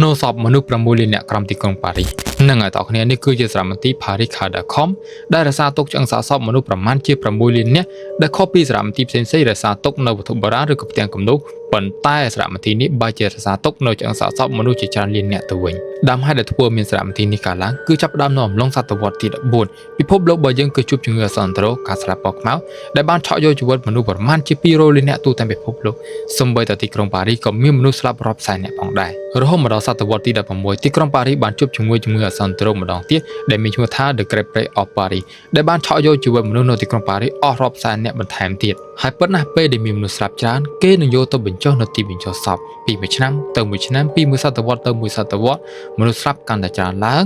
ណូសបមនុស្ស6លានអ្នកក្រំទីក្រុងប៉ារីសនឹងឲ្យតគ្នានេះគឺជាសារមន្ទីរ Paris.com ដែលរសារទុកឆ្អឹងសាកសពមនុស្សប្រមាណជា6លានអ្នកដែលខុសពីសារមន្ទីរផ្សេងៗរសារទុកនៅវត្ថុបុរាណឬក៏ផ្ទាំងគំនូសប៉ុន្តែសារមន្ទីរនេះបែរជារសារទុកនៅឆ្អឹងសាកសពមនុស្សជាច្រើនលានអ្នកទៅវិញដើមហេតុដែលធ្វើមានសារមន្ទីរនេះកើតឡើងគឺចាប់ផ្ដើមនៅអំឡុងសតវត្សទី14ពិភពលោករបស់យើងគឺជួបជំងឺអាសន្នរោការស្លាប់ពណ៌ខ្មៅដែលបានឆក់យកជីវិតមនុស្សប្រមាណជា200លានអ្នកទូទាំងពិភពលោកសូម្បីតែទីក្រុងប៉ារីសក៏មានមនុស្សស្លាប់រាប់សែនអ្នកផងដែររហូតមកដល់សតវត្សទី16ទីក្រុងប៉ារីសបានជួបជំងឺអាសន្នរោម្ដងទៀតដែលមានឈ្មោះថា The Great Plague of Paris ដែលបានឆក់យកជីវិតមនុស្សនៅទីក្រុងប៉ារីសអស់រាប់សែនអ្នកបន្ថែមទៀតហើយពិតណាស់ពេលដែលមានមនុស្សស្លាប់ច្រើនគេនឹងយកទៅបញ្ចុះនៅទីបញ្ចុះសពពីមួយឆ្នាំទៅមួយឆ្នាំពីមួយសតវត្សទៅមួយសតវត្សមនុស្សស្លាប់កាន់តែច្រើនឡើង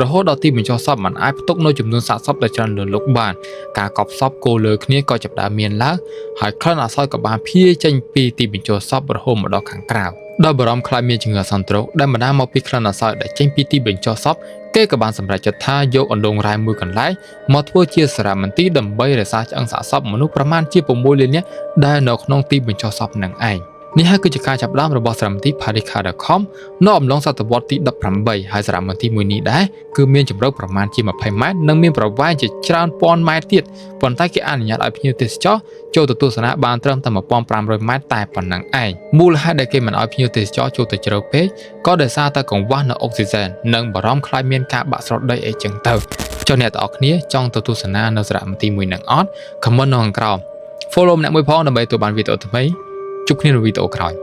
រហូតដល់ទីបញ្ចុះសពมันអាចផ្ទុកនៅចំនួនសាកសពដែលច្រើនលើសលប់បានការកប់សពគោលើគ្នាក៏ចាប់ផ្ដើមមានឡើងហើយក្លិនអាសោចក៏បានភាយចេញពីទីបញ្ចុះសពរហូតមកដល់ខាងក្រៅដោយបារម្ភខ្លាចមានជំងឺអាសន្នរោគដែលបណ្ដាលមកពីក្លិនអាសោចដែលចេញពីទីបញ្ចុះសពគេក៏បានសម្រេចចិត្តថាយកអណ្ដូងរ៉ែមួយកន្លែងមកធ្វើជាសារមន្ទីរដើម្បីរក្សាឆ្អឹងសាកសពមនុស្សប្រមាណជា6លាននាក់ដែលនៅក្នុងទីបញ្ចុះសពនឹងឯងនេះហើយគឺជាការចាប់ផ្ដើមរបស់សារមន្ទីរ Paris.com នៅអំឡុងសតវត្សទី18ហើយសារមន្ទីរមួយនេះដែរគឺមានជម្រៅប្រមាណជា20ម៉ែត្រនិងមានប្រវែងជាច្រើនពាន់ម៉ែត្រទៀតប៉ុន្តែគេអនុញ្ញាតឲ្យភ្ញៀវទេសចរចូលទៅទស្សនាបានត្រឹមតែ1500ម៉ែត្រតែប៉ុណ្ណឹងឯងមូលហេតុដែលគេមិនឲ្យភ្ញៀវទេសចរចូលទៅជ្រៅពេកក៏ដោយសារតែកង្វះនៅអុកស៊ីសែននិងបារម្ភខ្លាចមានការបាក់ស្រោតដីអីចឹងទៅចុះអ្នកទាំងអស់គ្នាចង់ទៅទស្សនានៅសារមន្ទីរមួយនឹងអត់ comment នៅខាងក្រោម follow ម្នាក់មួយផងដើម្បីទទួលបានវីដេអូថ្មីជួបគ្នានៅវីដេអូក្រោយ